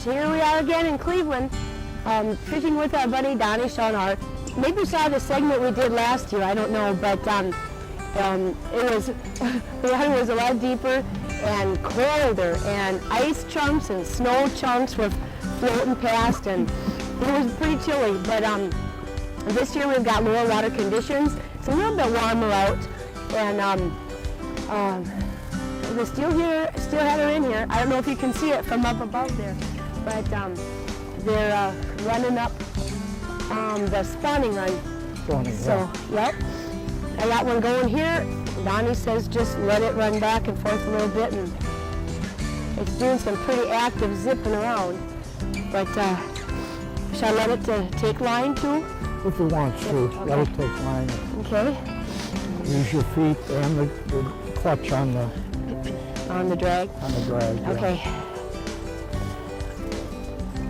here we are again in Cleveland, fishing with our buddy Donnie Shan Art. Maybe you saw the segment we did last year, I don't know, but the water was a lot deeper and colder, and ice chunks and snow chunks were floating past, and it was pretty chilly. But this year we've got lower water conditions. It's a little bit warmer out, and the steelhead are in here. I don't know if you can see it from up above there, but they're running up the spawning run. So, yep. I got one going here. Donnie says just let it run back and forth a little bit, and it's doing some pretty active zipping around. But shall I let it take line too? If you want to, okay. Let it take line. Okay. Use your feet and the clutch on the drag. On the drag. Yeah. Okay.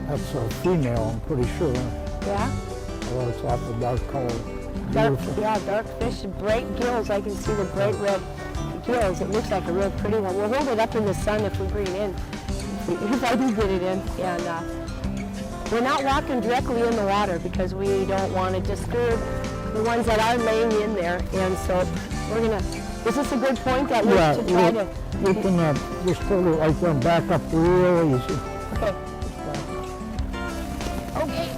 That's a female, I'm pretty sure. Yeah. Although it's got the dark color. Dark, yeah, dark fish, bright gills. I can see the bright red gills. It looks like a real pretty one. We'll hold it up in the sun if we bring it in, if I do get it in. And we're not walking directly in the water because we don't want to disturb the ones that are laying in there. And so we're gonna. Is this a good point that we're to try to? You can just hold it like that, back up real easy. Okay. Okay.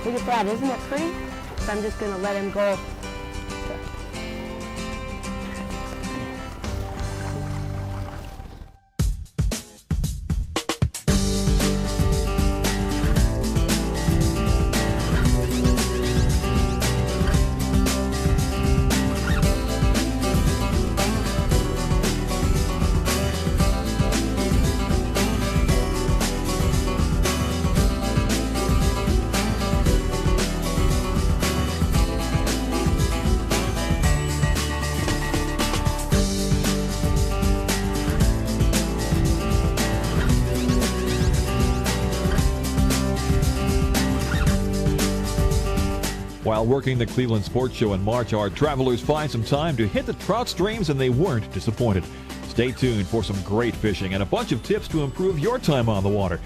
Look at that, isn't it pretty? So I'm just going to let him go. While working the Cleveland Sports Show in March, our travelers find some time to hit the trout streams, and they weren't disappointed. Stay tuned for some great fishing and a bunch of tips to improve your time on the water.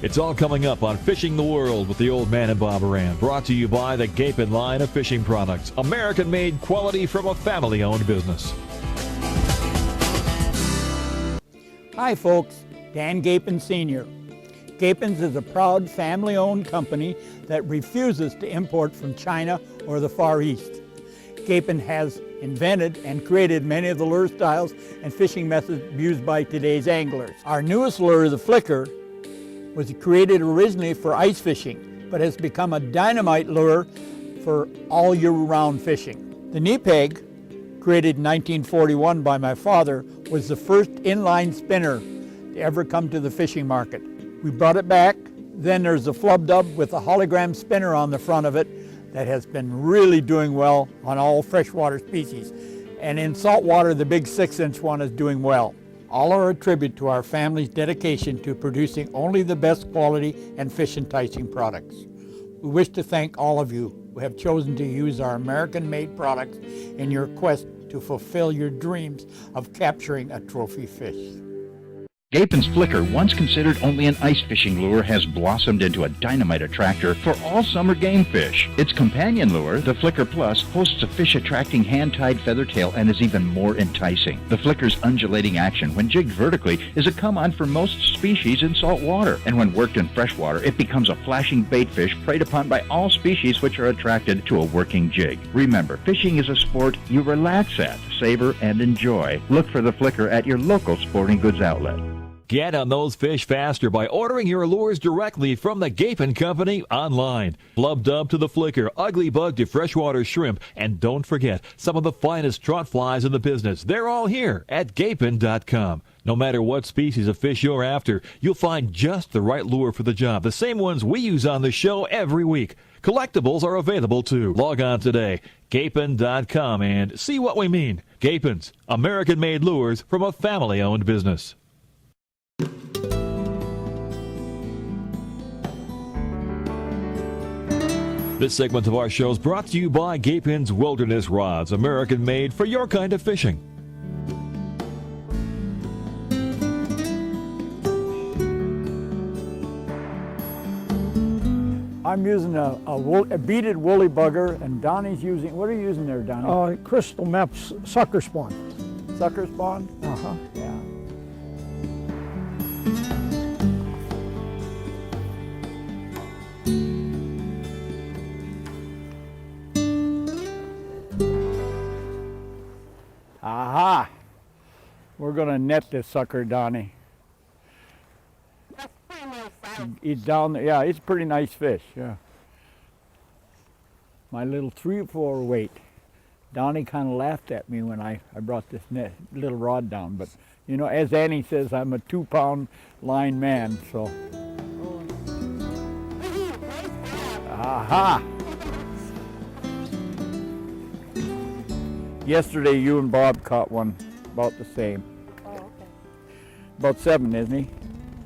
It's all coming up on Fishing the World with the Old Man and Bob Moran, brought to you by the Gapen line of fishing products, American-made quality from a family-owned business. Hi folks, Dan Gapen Sr. Gapen's is a proud family-owned company that refuses to import from China or the Far East. Gapen has invented and created many of the lure styles and fishing methods used by today's anglers. Our newest lure, the Flicker, was created originally for ice fishing, but has become a dynamite lure for all year-round fishing. The knee peg, created in 1941 by my father, was the first inline spinner to ever come to the fishing market. We brought it back. Then there's the Flub Dub with a hologram spinner on the front of it that has been really doing well on all freshwater species. And in saltwater, the big 6-inch one is doing well. All are a tribute to our family's dedication to producing only the best quality and fish enticing products. We wish to thank all of you who have chosen to use our American-made products in your quest to fulfill your dreams of capturing a trophy fish. Gapen's Flicker, once considered only an ice fishing lure, has blossomed into a dynamite attractor for all summer game fish. Its companion lure, the Flicker Plus, hosts a fish-attracting hand-tied feather tail and is even more enticing. The Flicker's undulating action, when jigged vertically, is a come-on for most species in salt water, and when worked in freshwater, it becomes a flashing bait fish preyed upon by all species which are attracted to a working jig. Remember, fishing is a sport you relax at, savor, and enjoy. Look for the Flicker at your local sporting goods outlet. Get on those fish faster by ordering your lures directly from the Gapen Company online. Flub Dub to the Flicker, Ugly Bug to freshwater shrimp, and don't forget, some of the finest trout flies in the business. They're all here at Gapen.com. No matter what species of fish you're after, you'll find just the right lure for the job. The same ones we use on the show every week. Collectibles are available too. Log on today, Gapen.com, and see what we mean. Gapen's, American-made lures from a family-owned business. This segment of our show is brought to you by Gapen's Wilderness Rods, American-made for your kind of fishing. I'm using a beaded woolly bugger, and Donnie's using, what are you using there, Donnie? Crystal Mep's sucker spawn. Sucker spawn? Uh-huh. Yeah. Aha! We're gonna net this sucker, Donnie. That's pretty nice. He's down there. Yeah, it's a pretty nice fish. Yeah. My little 3-4 weight. Donnie kind of laughed at me when I brought this little rod down, but you know, as Annie says, I'm a 2-pound line man, so. Aha! Yesterday, you and Bob caught one about the same. Oh, okay. About 7, isn't he?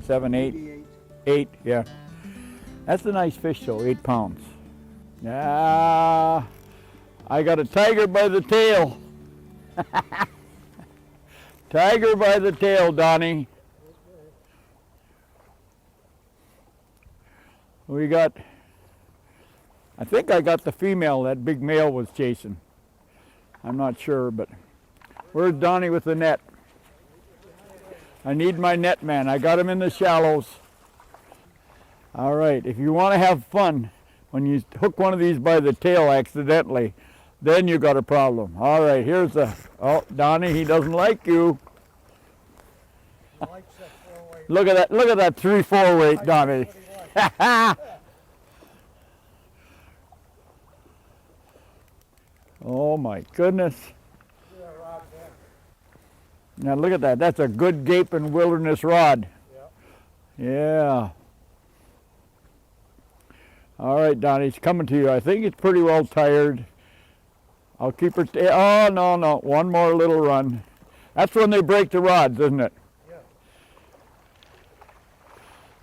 7, 8? 8, yeah. That's a nice fish, though, 8 pounds. Yeah, I got a tiger by the tail. Tiger by the tail, Donnie. We got, I think I got the female that big male was chasing. I'm not sure, but where's Donnie with the net? I need my net man. I got him in the shallows. All right, if you want to have fun, when you hook one of these by the tail accidentally, then you got a problem. All right, here's the, oh, Donnie, he doesn't like you. Look at that 3-4 weight, Donnie. Oh my goodness. Now look at that. That's a good Gapen Wilderness rod. Yeah. All right, Donnie, it's coming to you. I think it's pretty well tired. I'll keep her. Oh, no. One more little run. That's when they break the rods, isn't it? Yeah.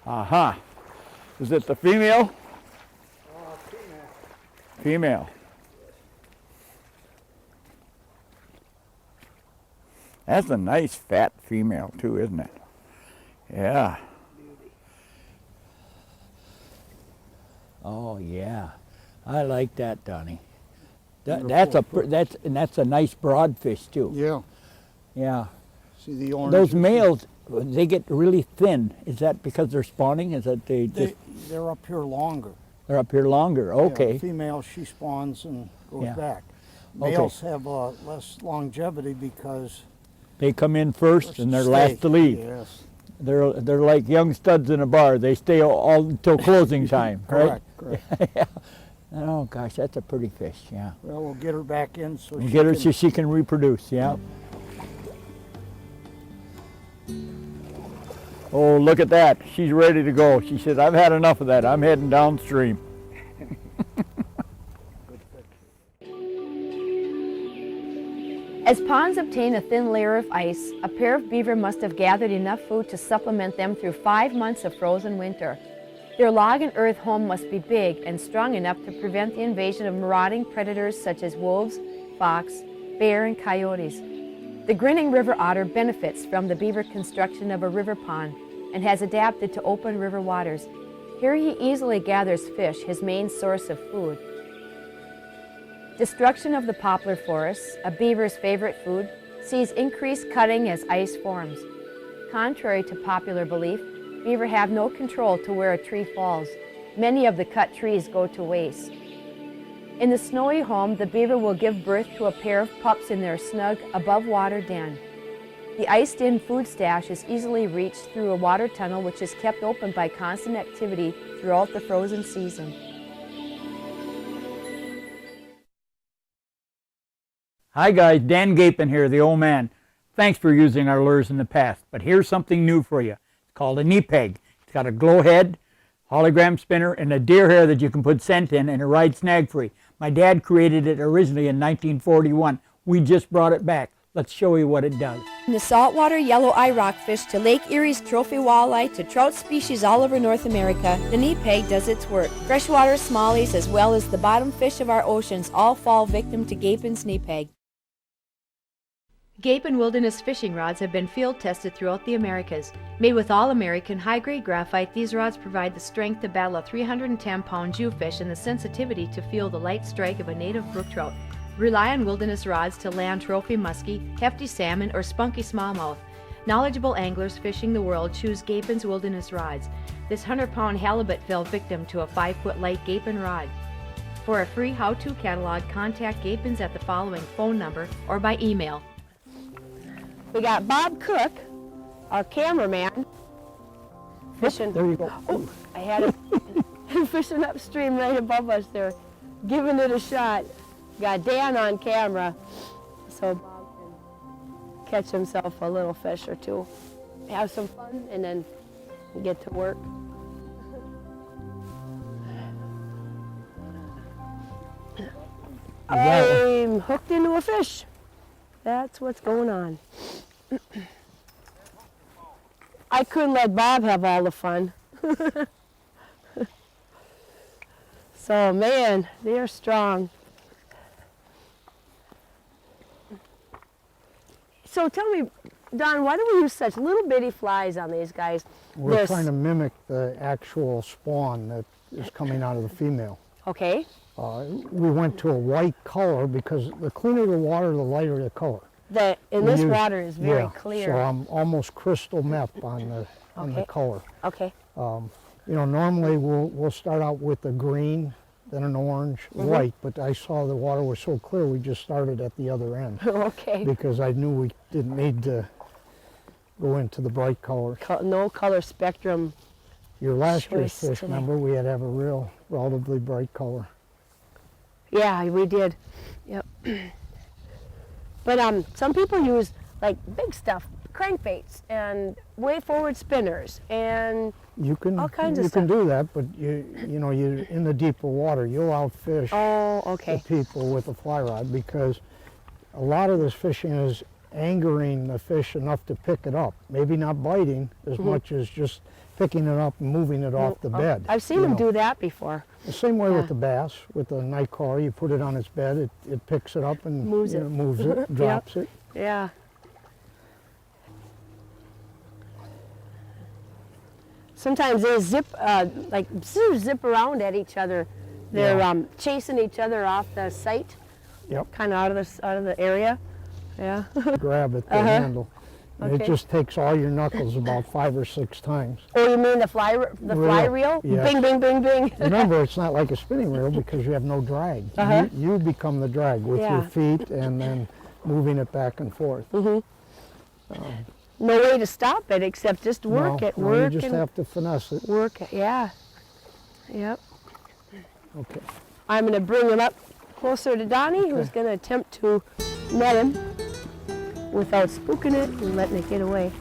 Aha. Is it the female? Female. Female. That's a nice fat female too, isn't it? Yeah. Oh yeah, I like that, Donnie. That's a nice broad fish too. Yeah. Yeah. See the orange? Those males, they get really thin. Is that because they're spawning? Is that They're up here longer. they're up here longer? Okay. Yeah, female, she spawns and goes Yeah. back. Okay. Males have less longevity because They come in first and they're last to leave. Yes. They're like young studs in a bar. They stay all until closing time, right? Correct. Yeah. Oh gosh, that's a pretty fish. Yeah. Well, we'll get her back in so Get her so she can reproduce. Yeah. Oh, look at that. She's ready to go. She said, I've had enough of that. I'm heading downstream. As ponds obtain a thin layer of ice, a pair of beaver must have gathered enough food to supplement them through 5 months of frozen winter. Their log and earth home must be big and strong enough to prevent the invasion of marauding predators such as wolves, fox, bear, and coyotes. The grinning river otter benefits from the beaver construction of a river pond and has adapted to open river waters. Here he easily gathers fish, his main source of food. Destruction of the poplar forests, a beaver's favorite food, sees increased cutting as ice forms. Contrary to popular belief, beaver have no control to where a tree falls. Many of the cut trees go to waste. In the snowy home, the beaver will give birth to a pair of pups in their snug, above-water den. The iced-in food stash is easily reached through a water tunnel which is kept open by constant activity throughout the frozen season. Hi guys, Dan Gapen here, the old man. Thanks for using our lures in the past, but here's something new for you. It's called a knee peg. It's got a glow head, hologram spinner, and a deer hair that you can put scent in, and it rides snag free. My dad created it originally in 1941. We just brought it back. Let's show you what it does. From the saltwater yellow eye rockfish to Lake Erie's trophy walleye to trout species all over North America, the knee peg does its work. Freshwater smallies as well as the bottom fish of our oceans all fall victim to Gapen's knee peg. Gapen Wilderness fishing rods have been field tested throughout the Americas. Made with all-American high-grade graphite, these rods provide the strength to battle a 310-pound jewfish and the sensitivity to feel the light strike of a native brook trout. Rely on wilderness rods to land trophy muskie, hefty salmon, or spunky smallmouth. Knowledgeable anglers fishing the world choose Gapen's Wilderness rods. This 100-pound halibut fell victim to a 5-foot light Gapen rod. For a free how-to catalog, contact Gapen's at the following phone number or by email. We got Bob Cook, our cameraman, fishing. There you go. Oh, I had him fishing upstream right above us there, giving it a shot. Got Dan on camera, so Bob can catch himself a little fish or two. Have some fun and then get to work. I'm hooked into a fish. That's what's going on. I couldn't let Bob have all the fun. So man, they are strong. So tell me, Don, why do we use such little bitty flies on these guys? We're trying to mimic the actual spawn that is coming out of the female. Okay. We went to a white color because the cleaner the water, the lighter the color. This water is very clear. So I'm almost crystal meth on the color. Okay. You know, normally we'll start out with a green, then an orange, white, but I saw the water was so clear we just started at the other end. Okay. Because I knew we didn't need to go into the bright colors. No color spectrum. Your last year's choice fish, today. remember, we had to have a real, relatively bright color. Yeah, we did. Yep. But some people use like big stuff, crankbaits and way forward spinners and You can all kinds of you can stuff. do that, but you know you're in the deeper water. You'll outfish the people with a fly rod because a lot of this fishing is angering the fish enough to pick it up. Maybe not biting as much as just picking it up and moving it off the bed. I've seen them do that before. The same way with the bass, with the night crawler, you put it on its bed, it picks it up and Moves it. moves it, drops it. Yeah. Sometimes they zip around at each other. They're chasing each other off the site. Yep. Kind of out of the area. Yeah. Grab it, the handle. And it just takes all your knuckles about 5 or 6 times. Oh, you mean the fly reel? Yes. Bing, bing, bing, bing. Remember, it's not like a spinning reel because you have no drag. You become the drag with your feet and then moving it back and forth. No way to stop it except just work it. You just have to finesse it. Work it, yeah. Yep. Okay. I'm going to bring him up closer to Donnie, who's going to attempt to net him without spooking it and letting it get away.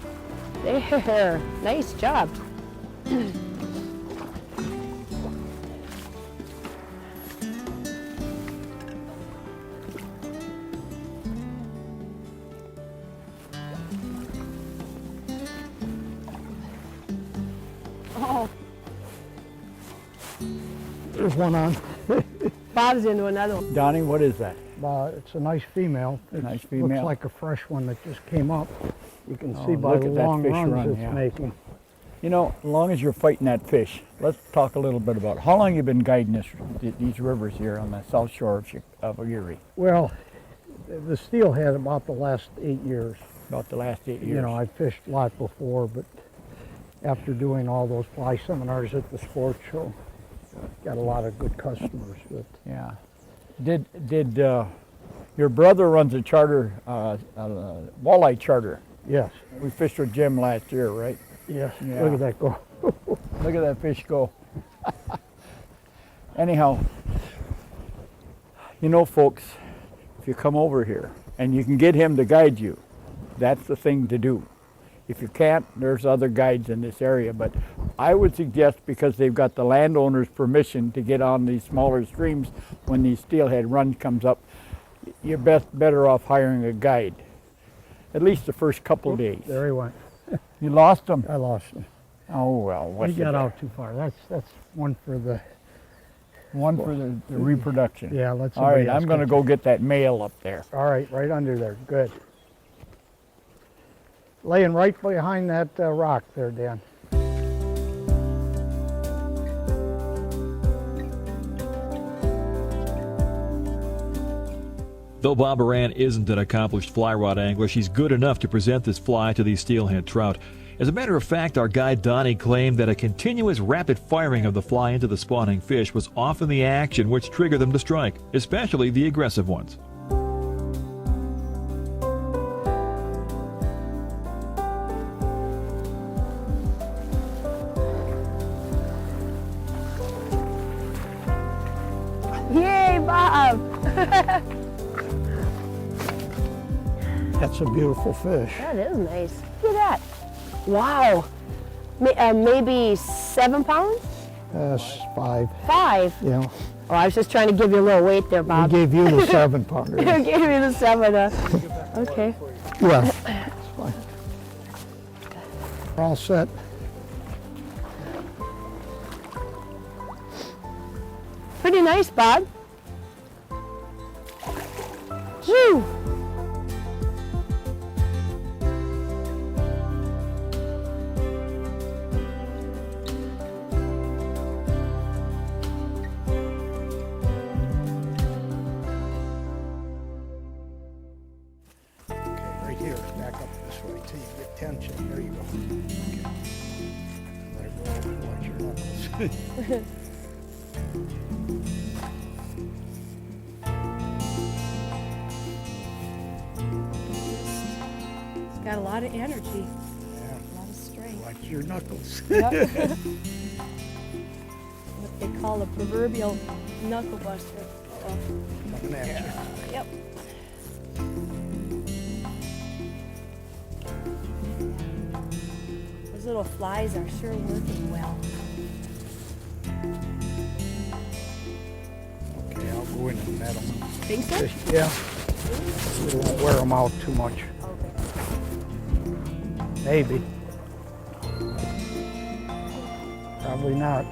There, nice job. Oh, There's one on. Bob's into another one. Donnie, what is that? It's a nice female. It Nice female. looks like a fresh one that just came up. You can see Oh, by look the at that long fish runs run, it's yeah. making. You know, as long as you're fighting that fish, let's talk a little bit about how long you've been guiding these rivers here on the south shore of Erie. Well, the steelhead about the last 8 years. About the last 8 years. You know, I fished a lot before, but after doing all those fly seminars at the sports show, got a lot of good customers. But yeah. Did your brother runs a charter, walleye charter? yes, We fished with Jim last year, right? yes. Yeah. Look at that go. Look at that fish go. Anyhow, you know, folks, if you come over here and you can get him to guide you, that's the thing to do. If you can't, there's other guides in this area, but I would suggest, because they've got the landowner's permission to get on these smaller streams when the steelhead run comes up, you're better off hiring a guide. at least the first couple of days. There he went. You lost him? I lost him. Oh, well. He got out too far. That's one for the... One for the reproduction. Yeah, let's... All right, I'm going to go get that male up there. All right, right under there. Good. Laying right behind that rock there, Dan. Though Bob Moran isn't an accomplished fly rod angler, she's good enough to present this fly to these steelhead trout. As a matter of fact, our guide Donnie claimed that a continuous rapid firing of the fly into the spawning fish was often the action which triggered them to strike, especially the aggressive ones. Yay, Bob! That's a beautiful fish. That is nice. Look at that. Wow. Maybe 7 pounds? That's 5. 5? Yeah. Oh, I was just trying to give you a little weight there, We Bob. gave you the 7-pounder. I gave you the 7. Okay. Yeah, that's fine. We're all set. Pretty nice, Bob. Whew. Right here, back up this way till you get tension. There you go. Okay. Let it go. Watch your knuckles. It's got a lot of energy, Yeah. a lot of strength. Watch your knuckles. Yep. What they call a proverbial knuckle buster. Uh-oh. Coming at you. Yep. Those little flies are sure working well. Okay, I'll go in and net them. Think so? Yeah. We won't wear them out too much. Okay. Maybe. Probably not.